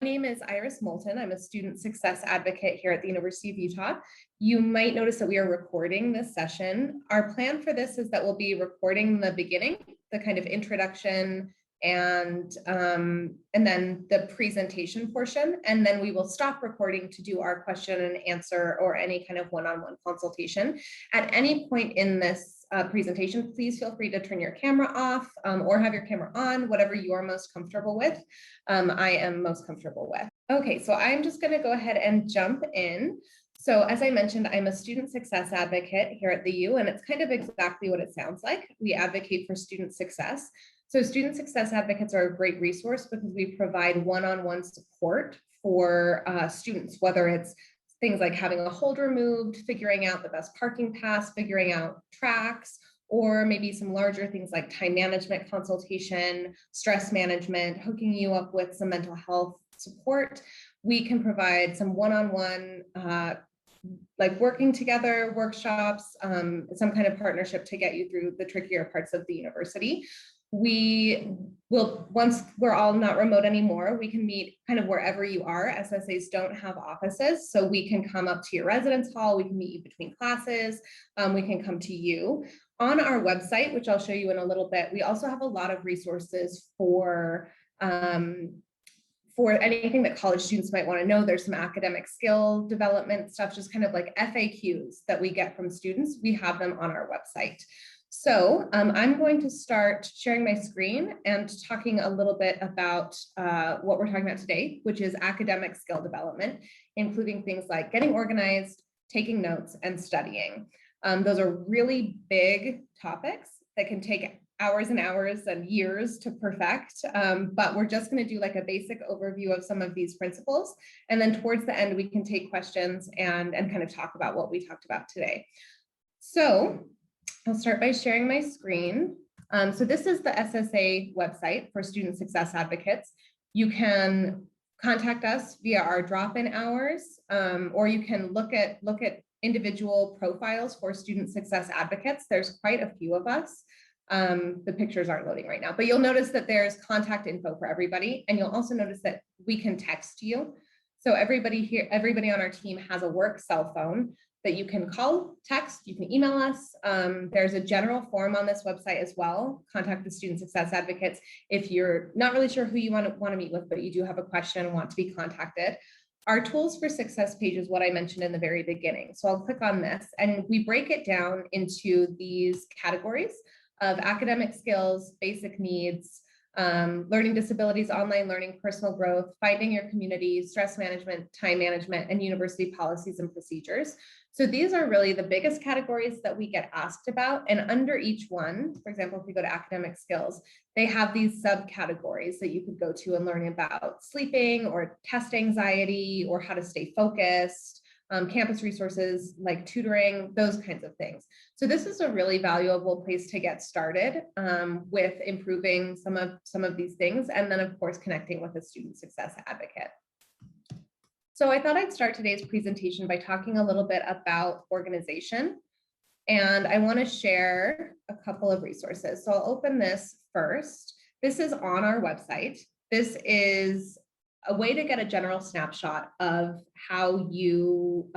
My name is Iris Moulton. I'm a student success advocate here at the University of Utah. You might notice that we are recording this session. Our plan for this is that we'll be recording the beginning, the kind of introduction, and then the presentation portion, and then we will stop recording to do our question and answer or any kind of one-on-one consultation. At any point in this presentation, please feel free to turn your camera off or have your camera on, whatever you are most comfortable with. I am most comfortable with. Okay, so I'm just going to go ahead and jump in. So as I mentioned, I'm a student success advocate here at the U, and it's kind of exactly what it sounds like. We advocate for student success. So student success advocates are a great resource because we provide one-on-one support for students, whether it's things like having a hold removed, figuring out the best parking pass, figuring out tracks, or maybe some larger things like time management consultation, stress management, hooking you up with some mental health support. We can provide some one-on-one like working together workshops, some kind of partnership to get you through the trickier parts of the university. We will, once we're all not remote anymore, we can meet kind of wherever you are. SSAs don't have offices, so we can come up to your residence hall, we can meet you between classes, we can come to you. On our website, which I'll show you in a little bit, we also have a lot of resources for anything that college students might want to know. There's some academic skill development stuff, just kind of like FAQs that we get from students. We have them on our website. So I'm going to start sharing my screen and talking a little bit about what we're talking about today, which is academic skill development, including things like getting organized, taking notes, and studying. Those are really big topics that can take hours and hours and years to perfect, but we're just going to do like a basic overview of some of these principles. And then towards the end, we can take questions and kind of talk about what we talked about today. So I'll start by sharing my screen. So this is the SSA website for student success advocates. You can contact us via our drop-in hours, or you can look at individual profiles for student success advocates. There's quite a few of us. The pictures aren't loading right now, but you'll notice that there's contact info for everybody. And you'll also notice that we can text you. So everybody here, everybody on our team has a work cell phone that you can call, text, you can email us. There's a general form on this website as well. Contact the student success advocates if you're not really sure who you want to meet with, but you do have a question and want to be contacted. Our tools for success page is what I mentioned in the very beginning. So I'll click on this and we break it down into these categories of academic skills, basic needs, learning disabilities, online learning, personal growth, finding your community, stress management, time management, and university policies and procedures. So these are really the biggest categories that we get asked about. And under each one, for example, if we go to academic skills, they have these subcategories that you could go to and learn about sleeping or test anxiety or how to stay focused, campus resources like tutoring, those kinds of things. So this is a really valuable place to get started with improving some of these things. And then of course, connecting with a student success advocate. So I thought I'd start today's presentation by talking a little bit about organization. And I want to share a couple of resources. So I'll open this first. This is on our website. This is a way to get a general snapshot of how you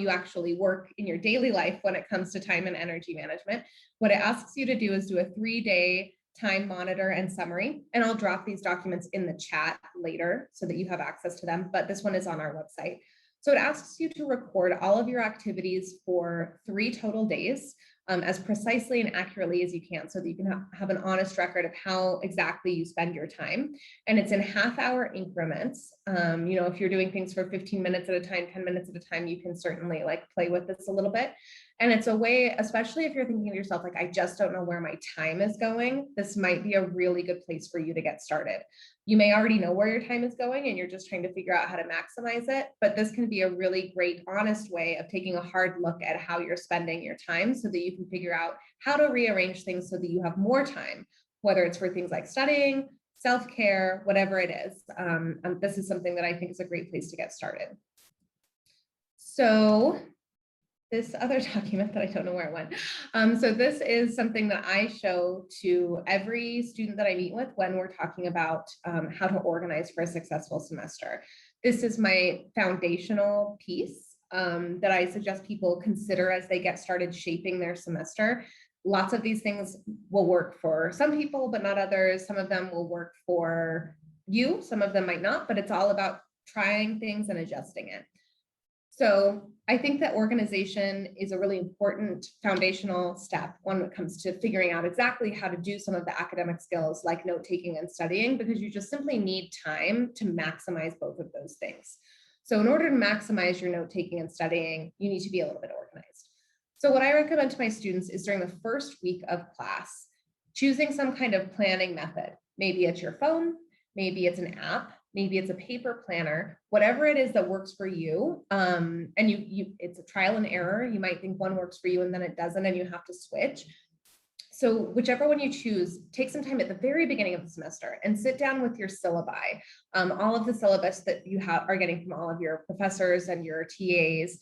actually work in your daily life when it comes to time and energy management. What it asks you to do is do a 3-day time monitor and summary, and I'll drop these documents in the chat later so that you have access to them, but this one is on our website. So it asks you to record all of your activities for 3 total days as precisely and accurately as you can so that you can have an honest record of how exactly you spend your time. And it's in half-hour increments. You know, if you're doing things for 15 minutes at a time, 10 minutes at a time, you can certainly like play with this a little bit. And it's a way, especially if you're thinking to yourself, like, I just don't know where my time is going, this might be a really good place for you to get started. You may already know where your time is going and you're just trying to figure out how to maximize it, but this can be a really great, honest way of taking a hard look at how you're spending your time so that you can figure out how to rearrange things so that you have more time, whether it's for things like studying, self-care, whatever it is. This is something that I think is a great place to get started. So this other document that I don't know where it went. So this is something that I show to every student that I meet with when we're talking about how to organize for a successful semester. This is my foundational piece that I suggest people consider as they get started shaping their semester. Lots of these things will work for some people, but not others. Some of them will work for you, some of them might not, but it's all about trying things and adjusting it. So I think that organization is a really important foundational step when it comes to figuring out exactly how to do some of the academic skills like note-taking and studying, because you just simply need time to maximize both of those things. So in order to maximize your note-taking and studying, you need to be a little bit organized. So what I recommend to my students is during the first week of class, choosing some kind of planning method. Maybe it's your phone, maybe it's an app, maybe it's a paper planner, whatever it is that works for you. And it's a trial and error. You might think one works for you and then it doesn't, and you have to switch. So whichever one you choose, take some time at the very beginning of the semester and sit down with your syllabi, all of the syllabus that you are getting from all of your professors and your TAs,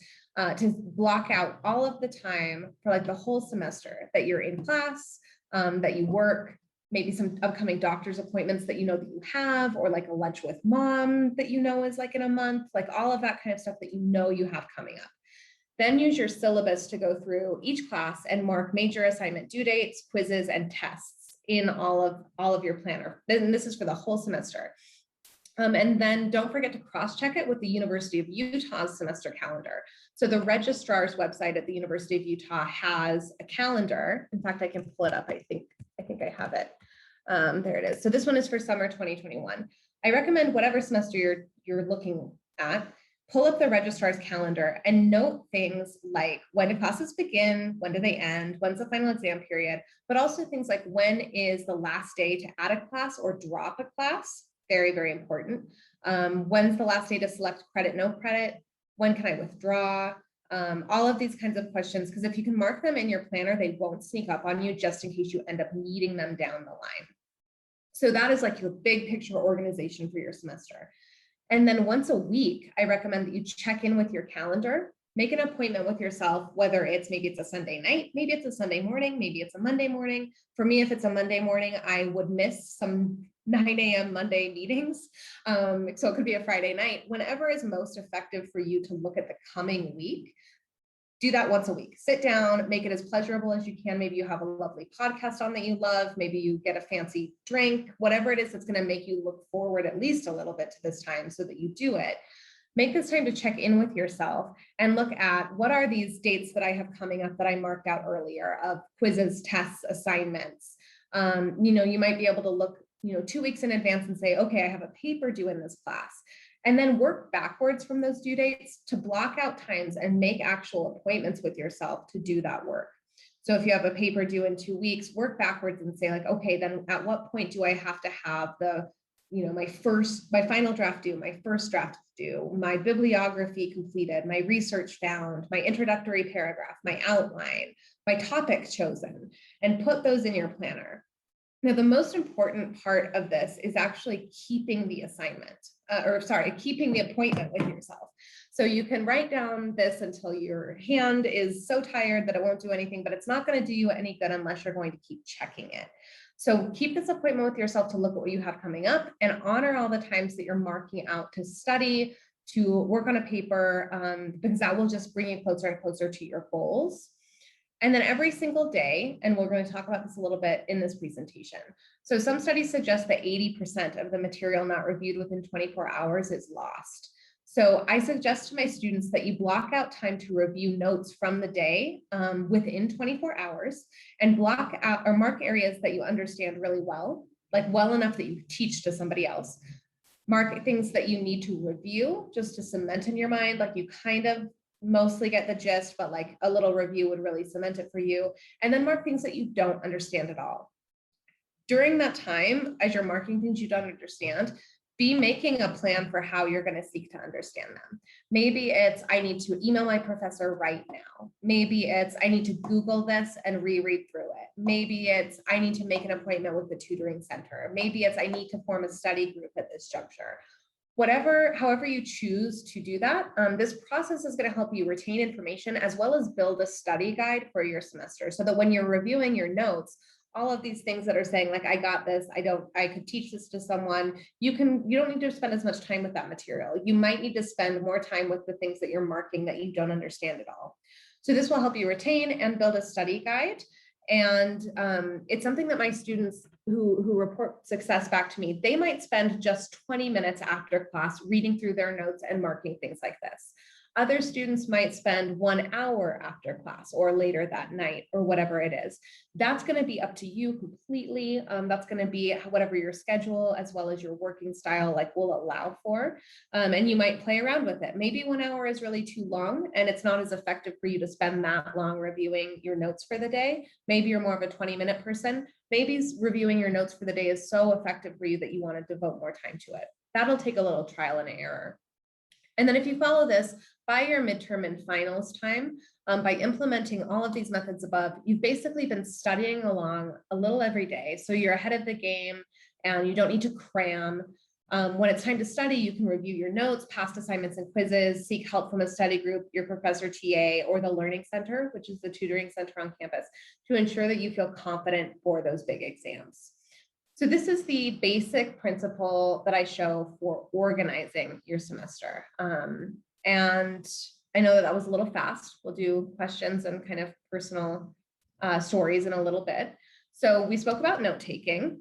to block out all of the time for like the whole semester that you're in class, that you work, maybe some upcoming doctor's appointments that you know that you have, or like a lunch with mom that you know is like in a month, like all of that kind of stuff that you know you have coming up. Then use your syllabus to go through each class and mark major assignment due dates, quizzes, and tests in all of your planner. And this is for the whole semester. And then don't forget to cross-check it with the University of Utah's semester calendar. So the registrar's website at the University of Utah has a calendar. In fact, I can pull it up. I think I have it. There it is. So this one is for summer 2021. I recommend whatever semester you're looking at, pull up the registrar's calendar and note things like when do classes begin, when do they end, when's the final exam period, but also things like when is the last day to add a class or drop a class. Very, very important. When's the last day to select credit, no credit? When can I withdraw? All of these kinds of questions, because if you can mark them in your planner, they won't sneak up on you just in case you end up needing them down the line. So that is like your big picture organization for your semester. And then once a week, I recommend that you check in with your calendar, make an appointment with yourself, whether maybe it's a Sunday night, maybe it's a Sunday morning, maybe it's a Monday morning. For me, if it's a Monday morning, I would miss some 9 a.m. Monday meetings. So it could be a Friday night. Whenever is most effective for you to look at the coming week, do that once a week. Sit down, make it as pleasurable as you can. Maybe you have a lovely podcast on that you love. Maybe you get a fancy drink, whatever it is that's going to make you look forward at least a little bit to this time so that you do it. Make this time to check in with yourself and look at what are these dates that I have coming up that I marked out earlier of quizzes, tests, assignments. You might be able to look 2 weeks in advance and say, okay, I have a paper due in this class. And then work backwards from those due dates to block out times and make actual appointments with yourself to do that work. So if you have a paper due in 2 weeks, work backwards and say like, okay, then at what point do I have to have my final draft due, my first draft due, my bibliography completed, my research found, my introductory paragraph, my outline, my topic chosen, and put those in your planner. Now, the most important part of this is actually keeping the keeping the appointment with yourself. So you can write down this until your hand is so tired that it won't do anything, but it's not going to do you any good unless you're going to keep checking it. So keep this appointment with yourself to look at what you have coming up and honor all the times that you're marking out to study, to work on a paper, because that will just bring you closer and closer to your goals. And then every single day, and we're going to talk about this a little bit in this presentation. So some studies suggest that 80% of the material not reviewed within 24 hours is lost. So I suggest to my students that you block out time to review notes from the day within 24 hours and block out or mark areas that you understand really well, like well enough that you teach to somebody else. Mark things that you need to review just to cement in your mind, like you kind of mostly get the gist, but like a little review would really cement it for you. And then mark things that you don't understand at all. During that time, as you're marking things you don't understand, be making a plan for how you're going to seek to understand them. Maybe it's, I need to email my professor right now. Maybe it's, I need to Google this and reread through it. Maybe it's, I need to make an appointment with the tutoring center. Maybe it's, I need to form a study group at this juncture. However you choose to do that, this process is going to help you retain information as well as build a study guide for your semester, so that when you're reviewing your notes, all of these things that are saying like, I got this, I could teach this to someone, you don't need to spend as much time with that material. You might need to spend more time with the things that you're marking that you don't understand at all. So this will help you retain and build a study guide. And it's something that my students who report success back to me, they might spend just 20 minutes after class reading through their notes and marking things like this. Other students might spend 1 hour after class or later that night or whatever it is. That's going to be up to you completely. That's going to be whatever your schedule as well as your working style like will allow for. And you might play around with it. Maybe 1 hour is really too long and it's not as effective for you to spend that long reviewing your notes for the day. Maybe you're more of a 20-minute person. Maybe reviewing your notes for the day is so effective for you that you want to devote more time to it. That'll take a little trial and error. And then if you follow this by your midterm and finals time, by implementing all of these methods above, you've basically been studying along a little every day. So you're ahead of the game and you don't need to cram. When it's time to study, you can review your notes, past assignments and quizzes, seek help from a study group, your professor TA, or the Learning Center, which is the tutoring center on campus, to ensure that you feel confident for those big exams. So this is the basic principle that I show for organizing your semester. And I know that was a little fast. We'll do questions and kind of personal stories in a little bit. So we spoke about note-taking.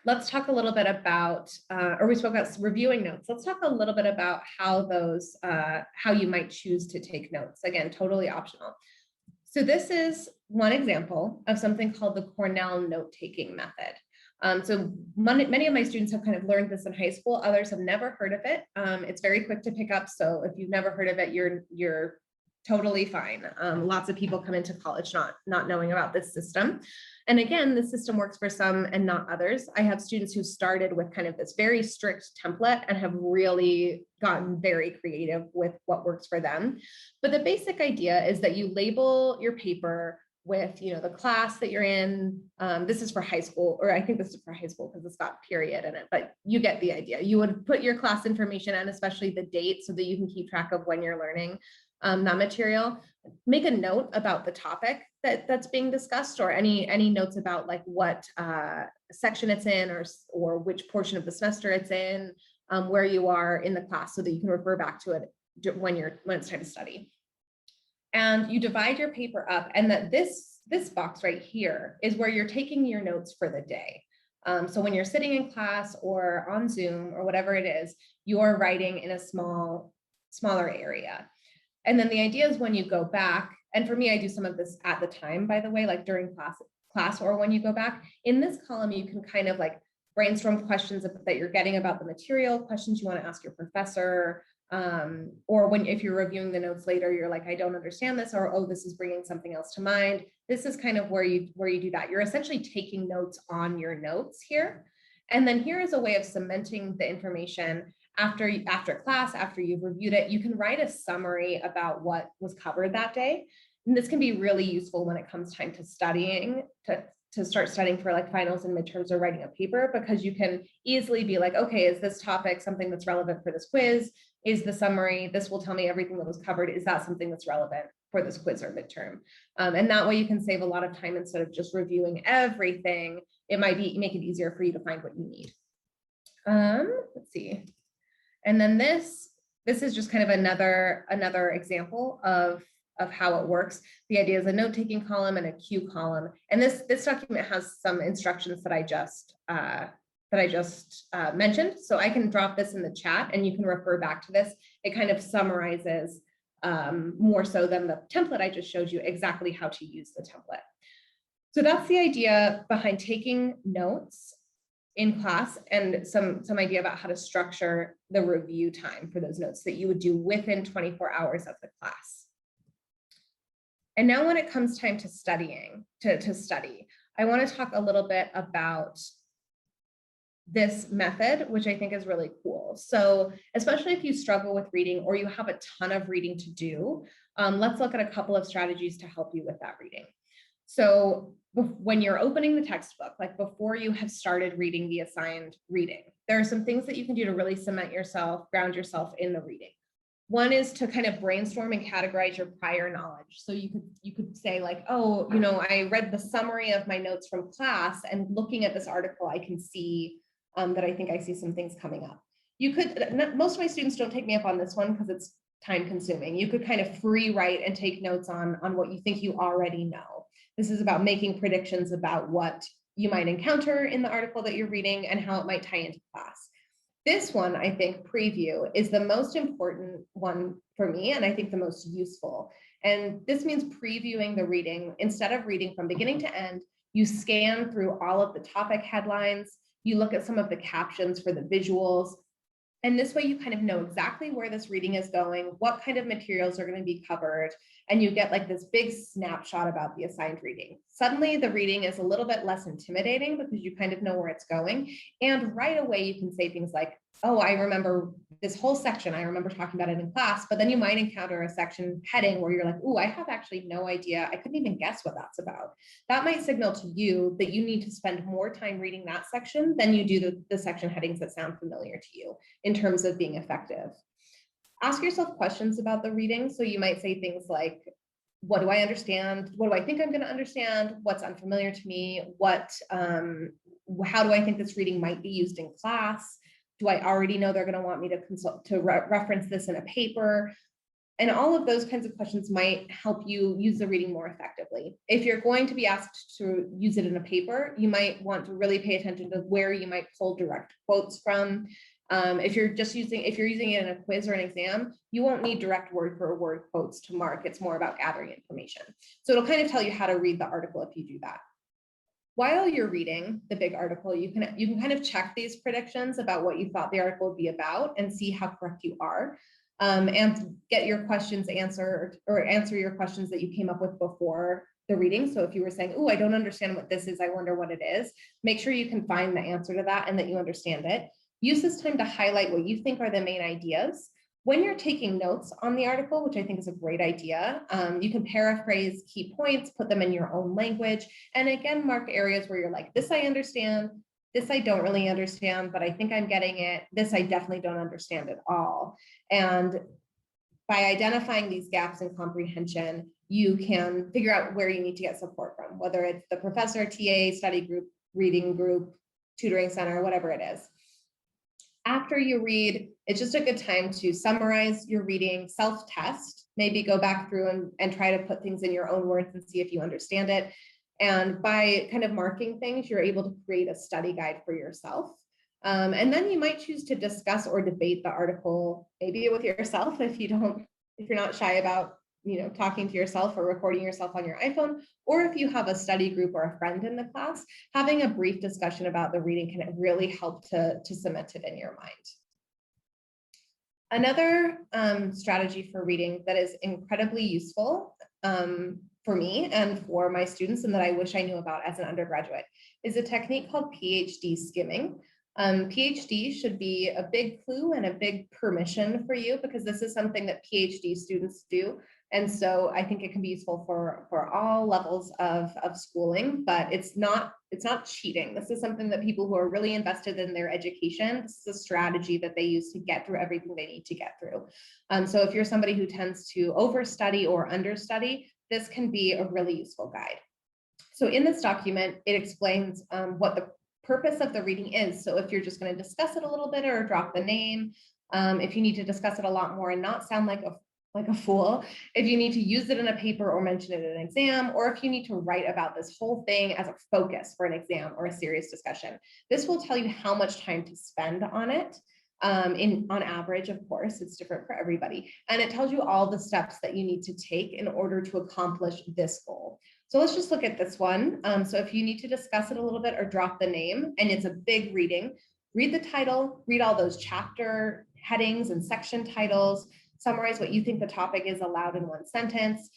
Let's talk a little bit about, or we spoke about reviewing notes. Let's talk a little bit about how you might choose to take notes. Again, totally optional. So this is one example of something called the Cornell note-taking method. So many of my students have kind of learned this in high school. Others have never heard of it. It's very quick to pick up. So if you've never heard of it, you're totally fine. Lots of people come into college not knowing about this system. And again, the system works for some and not others. I have students who started with kind of this very strict template and have really gotten very creative with what works for them. But the basic idea is that you label your paper with, the class that you're in. This is for high school, or I think this is for high school because it's got period in it, but you get the idea. You would put your class information and especially the date so that you can keep track of when you're learning that material. Make a note about the topic that's being discussed, or any notes about like what section it's in, or which portion of the semester it's in, where you are in the class, so that you can refer back to it when it's time to study. And you divide your paper up, and that this box right here is where you're taking your notes for the day. So when you're sitting in class or on Zoom or whatever it is, you're writing in a smaller area. And then the idea is when you go back, and for me, I do some of this at the time, by the way, like during class or when you go back, in this column, you can kind of like brainstorm questions that you're getting about the material, questions you want to ask your professor, or if you're reviewing the notes later, you're like, I don't understand this, or, oh, this is bringing something else to mind. This is kind of where you do that. You're essentially taking notes on your notes here. And then here is a way of cementing the information after class, after you've reviewed it. You can write a summary about what was covered that day. And this can be really useful when it comes time to studying, to start studying for like finals and midterms or writing a paper, because you can easily be like, okay, is this topic something that's relevant for this quiz? Is the summary, this will tell me everything that was covered. Is that something that's relevant for this quiz or midterm? And that way you can save a lot of time instead of just reviewing everything. It might make it easier for you to find what you need. Let's see. And then this is just kind of another example of how it works. The idea is a note-taking column and a cue column. And this document has some instructions that I just mentioned. So I can drop this in the chat and you can refer back to this. It kind of summarizes more so than the template I just showed you exactly how to use the template. So that's the idea behind taking notes in class, and some idea about how to structure the review time for those notes that you would do within 24 hours of the class. And now when it comes time to studying, to study, I want to talk a little bit about this method, which I think is really cool. So especially if you struggle with reading or you have a ton of reading to do, let's look at a couple of strategies to help you with that reading. So when you're opening the textbook, like before you have started reading the assigned reading, there are some things that you can do to really cement yourself, ground yourself in the reading. One is to kind of brainstorm and categorize your prior knowledge. So you could say like, oh, you know, I read the summary of my notes from class, and looking at this article, I can see that I think I see some things coming up. You could, most of my students don't take me up on this one because it's time consuming. You could kind of free write and take notes on what you think you already know. This is about making predictions about what you might encounter in the article that you're reading and how it might tie into class. This one, I think, preview, is the most important one for me, and I think the most useful. And this means previewing the reading. Instead of reading from beginning to end, you scan through all of the topic headlines, you look at some of the captions for the visuals, and this way you kind of know exactly where this reading is going, what kind of materials are going to be covered, and you get like this big snapshot about the assigned reading. Suddenly the reading is a little bit less intimidating because you kind of know where it's going. And right away you can say things like, oh, I remember this whole section, I remember talking about it in class, but then you might encounter a section heading where you're like, oh, I have actually no idea. I couldn't even guess what that's about. That might signal to you that you need to spend more time reading that section than you do the section headings that sound familiar to you in terms of being effective. Ask yourself questions about the reading. So you might say things like, what do I understand? What do I think I'm going to understand? What's unfamiliar to me? How do I think this reading might be used in class? Do I already know they're going to want me to reference this in a paper? And all of those kinds of questions might help you use the reading more effectively. If you're going to be asked to use it in a paper, you might want to really pay attention to where you might pull direct quotes from. If you're using it in a quiz or an exam, you won't need direct word for word quotes to mark. It's more about gathering information. So it'll kind of tell you how to read the article if you do that. While you're reading the big article, you can kind of check these predictions about what you thought the article would be about and see how correct you are, and get your questions answered, or answer your questions that you came up with before the reading. So if you were saying, oh, I don't understand what this is, I wonder what it is, make sure you can find the answer to that and that you understand it. Use this time to highlight what you think are the main ideas. When you're taking notes on the article, which I think is a great idea, you can paraphrase key points, put them in your own language, and again, mark areas where you're like, this I understand, this I don't really understand, but I think I'm getting it. This I definitely don't understand at all. And by identifying these gaps in comprehension, you can figure out where you need to get support from, whether it's the professor, TA, study group, reading group, tutoring center, whatever it is. After you read, it's just a good time to summarize your reading, self-test, maybe go back through and try to put things in your own words and see if you understand it. And by kind of marking things, you're able to create a study guide for yourself. And then you might choose to discuss or debate the article, maybe with yourself if you're not shy about talking to yourself or recording yourself on your iPhone, or if you have a study group or a friend in the class, having a brief discussion about the reading can really help to cement it in your mind. Another strategy for reading that is incredibly useful for me and for my students, and that I wish I knew about as an undergraduate, is a technique called PhD skimming. PhD should be a big clue and a big permission for you, because this is something that PhD students do. And so I think it can be useful for all levels of schooling, but it's not cheating. This is something that people who are really invested in their education, this is a strategy that they use to get through everything they need to get through. So if you're somebody who tends to overstudy or understudy, this can be a really useful guide. So in this document, it explains what the purpose of the reading is. So if you're just going to discuss it a little bit or drop the name, if you need to discuss it a lot more and not sound like a fool, if you need to use it in a paper or mention it in an exam, or if you need to write about this whole thing as a focus for an exam or a serious discussion, this will tell you how much time to spend on it. On average, of course, it's different for everybody. And it tells you all the steps that you need to take in order to accomplish this goal. So let's just look at this one. So if you need to discuss it a little bit or drop the name, and it's a big reading, read the title, read all those chapter headings and section titles, summarize what you think the topic is aloud in one sentence,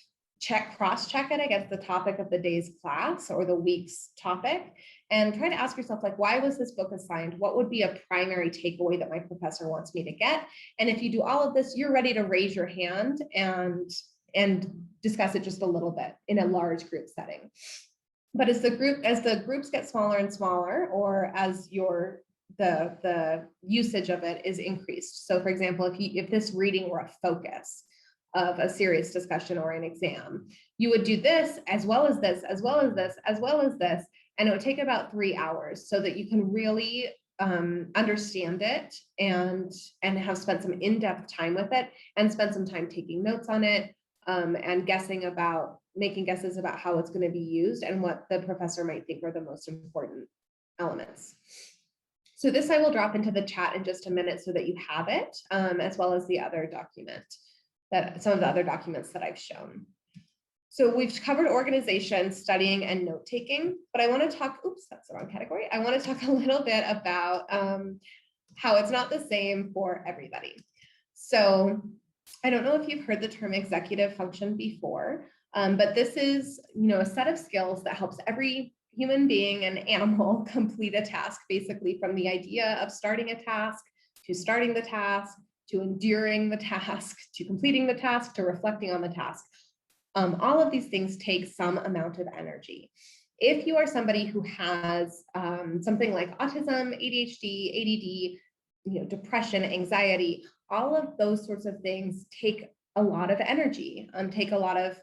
cross-check it against the topic of the day's class or the week's topic, and try to ask yourself, like, why was this book assigned? What would be a primary takeaway that my professor wants me to get? And if you do all of this, you're ready to raise your hand and discuss it just a little bit in a large group setting. But as the groups get smaller and smaller, or as your the usage of it is increased. So for example, if this reading were a focus of a serious discussion or an exam, you would do this as well as this, as well as this, as well as this, and it would take about 3 hours so that you can really understand it and have spent some in-depth time with it and spend some time taking notes on it and making guesses about how it's going to be used and what the professor might think are the most important elements. So this I will drop into the chat in just a minute so that you have it, as well as the other document, some of the other documents that I've shown. So we've covered organization, studying, and note-taking, but I want to talk, oops, that's the wrong category. I want to talk a little bit about how it's not the same for everybody. So I don't know if you've heard the term executive function before, but this is, a set of skills that helps every human being and animal complete a task, basically from the idea of starting a task, to starting the task, to enduring the task, to completing the task, to reflecting on the task. All of these things take some amount of energy. If you are somebody who has something like autism, ADHD, ADD, depression, anxiety, all of those sorts of things take a lot of energy, take a lot of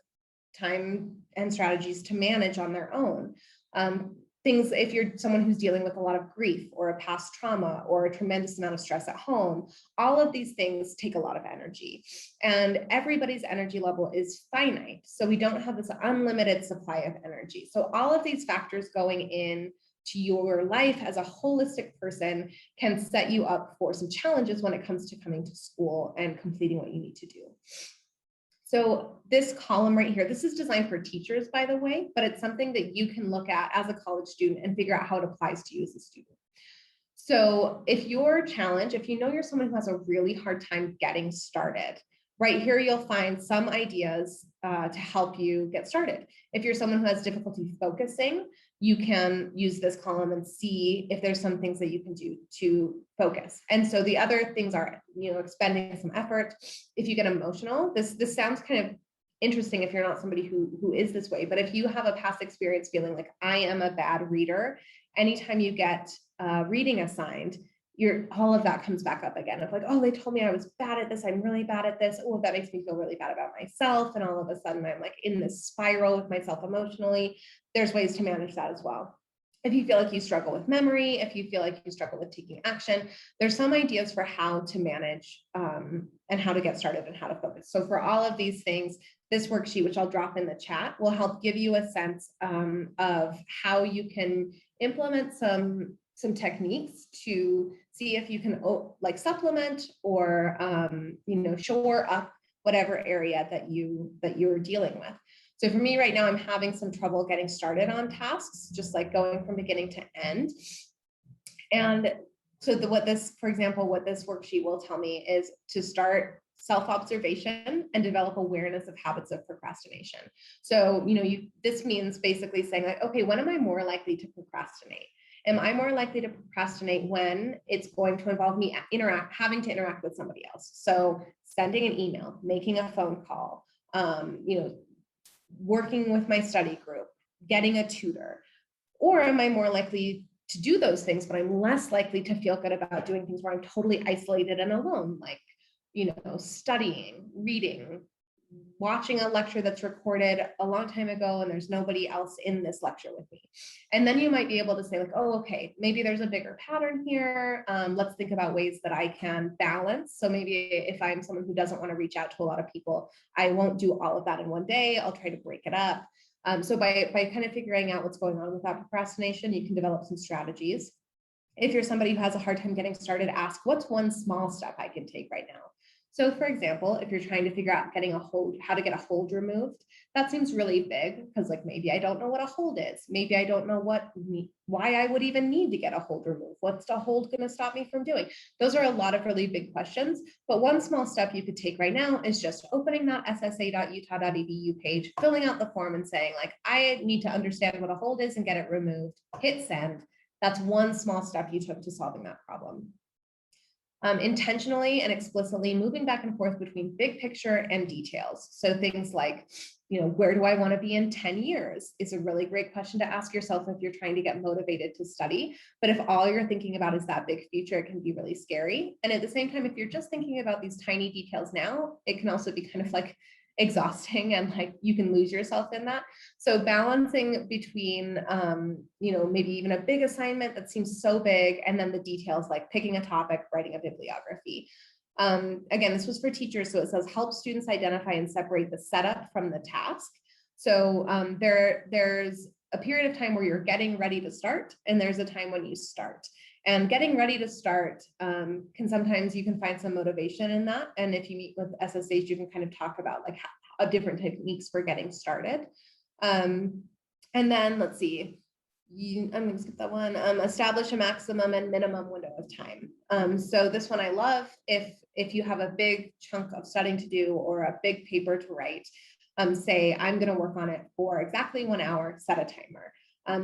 time and strategies to manage on their own. Things, if you're someone who's dealing with a lot of grief or a past trauma or a tremendous amount of stress at home, all of these things take a lot of energy, and everybody's energy level is finite. So we don't have this unlimited supply of energy. So all of these factors going in to your life as a holistic person can set you up for some challenges when it comes to coming to school and completing what you need to do. So this column right here, this is designed for teachers, by the way, but it's something that you can look at as a college student and figure out how it applies to you as a student. So if your challenge, if you know you're someone who has a really hard time getting started, right here you'll find some ideas to help you get started. If you're someone who has difficulty focusing, you can use this column and see if there's some things that you can do to focus. And so the other things are, expending some effort. If you get emotional, this sounds kind of interesting if you're not somebody who is this way, but if you have a past experience feeling like I am a bad reader, anytime you get reading assigned, all of that comes back up again of like, oh, they told me I was bad at this, I'm really bad at this, oh, that makes me feel really bad about myself, and all of a sudden I'm like in this spiral with myself emotionally. There's ways to manage that as well. If you feel like you struggle with memory, if you feel like you struggle with taking action, there's some ideas for how to manage and how to get started and how to focus. So for all of these things, this worksheet, which I'll drop in the chat, will help give you a sense of how you can implement some techniques to see if you can supplement or shore up whatever area that you're dealing with. So for me right now, I'm having some trouble getting started on tasks, just like going from beginning to end. And so what this worksheet will tell me is to start self-observation and develop awareness of habits of procrastination. So, this means basically saying like, okay, when am I more likely to procrastinate? Am I more likely to procrastinate when it's going to involve me having to interact with somebody else? So sending an email, making a phone call, working with my study group, getting a tutor? Or am I more likely to do those things, but I'm less likely to feel good about doing things where I'm totally isolated and alone, like, studying, reading, watching a lecture that's recorded a long time ago and there's nobody else in this lecture with me. And then you might be able to say like, oh, okay, maybe there's a bigger pattern here. Let's think about ways that I can balance. So maybe if I'm someone who doesn't want to reach out to a lot of people, I won't do all of that in one day. I'll try to break it up. So by kind of figuring out what's going on with that procrastination, you can develop some strategies. If you're somebody who has a hard time getting started, ask, what's one small step I can take right now? So for example, if you're trying to figure out how to get a hold removed, that seems really big because like maybe I don't know what a hold is. Maybe I don't know why I would even need to get a hold removed. What's the hold going to stop me from doing? Those are a lot of really big questions, but one small step you could take right now is just opening that ssa.utah.edu page, filling out the form and saying like, I need to understand what a hold is and get it removed, hit send. That's one small step you took to solving that problem. Intentionally and explicitly moving back and forth between big picture and details. So things like, where do I want to be in 10 years is a really great question to ask yourself if you're trying to get motivated to study. But if all you're thinking about is that big future, it can be really scary. And at the same time, if you're just thinking about these tiny details now, it can also be kind of like exhausting and like you can lose yourself in that. So balancing between, maybe even a big assignment that seems so big and then the details like picking a topic, writing a bibliography. Again, this was for teachers. So it says help students identify and separate the setup from the task. So there's a period of time where you're getting ready to start and there's a time when you start. And getting ready to start can sometimes you can find some motivation in that. And if you meet with SSAs, you can kind of talk about like how different techniques for getting started. And then let's see, I'm going to skip that one. Establish a maximum and minimum window of time. So this one I love if you have a big chunk of studying to do or a big paper to write, say I'm going to work on it for exactly 1 hour, set a timer.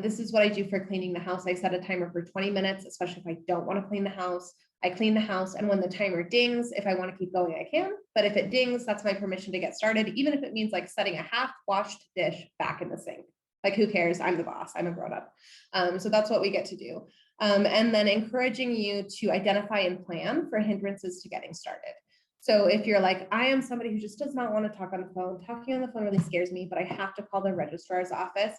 This is what I do for cleaning the house. I set a timer for 20 minutes, especially if I don't want to clean the house. I clean the house, and when the timer dings, if I want to keep going, I can. But if it dings, that's my permission to get started, even if it means like setting a half-washed dish back in the sink. Like, who cares? I'm the boss. I'm a grown-up. So that's what we get to do. And then encouraging you to identify and plan for hindrances to getting started. So if you're like, I am somebody who just does not want to talk on the phone, talking on the phone really scares me, but I have to call the registrar's office.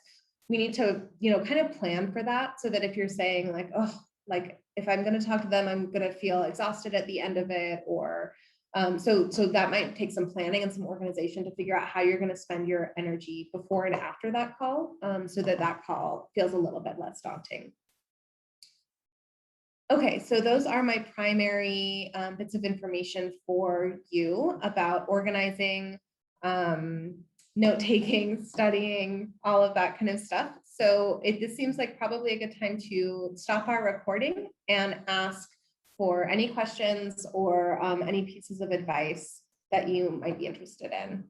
We need to, kind of plan for that so that if you're saying like, oh, like if I'm going to talk to them, I'm going to feel exhausted at the end of it, or so that might take some planning and some organization to figure out how you're going to spend your energy before and after that call, so that call feels a little bit less daunting. Okay, so those are my primary bits of information for you about organizing, note-taking, studying, all of that kind of stuff. So this seems like probably a good time to stop our recording and ask for any questions or any pieces of advice that you might be interested in.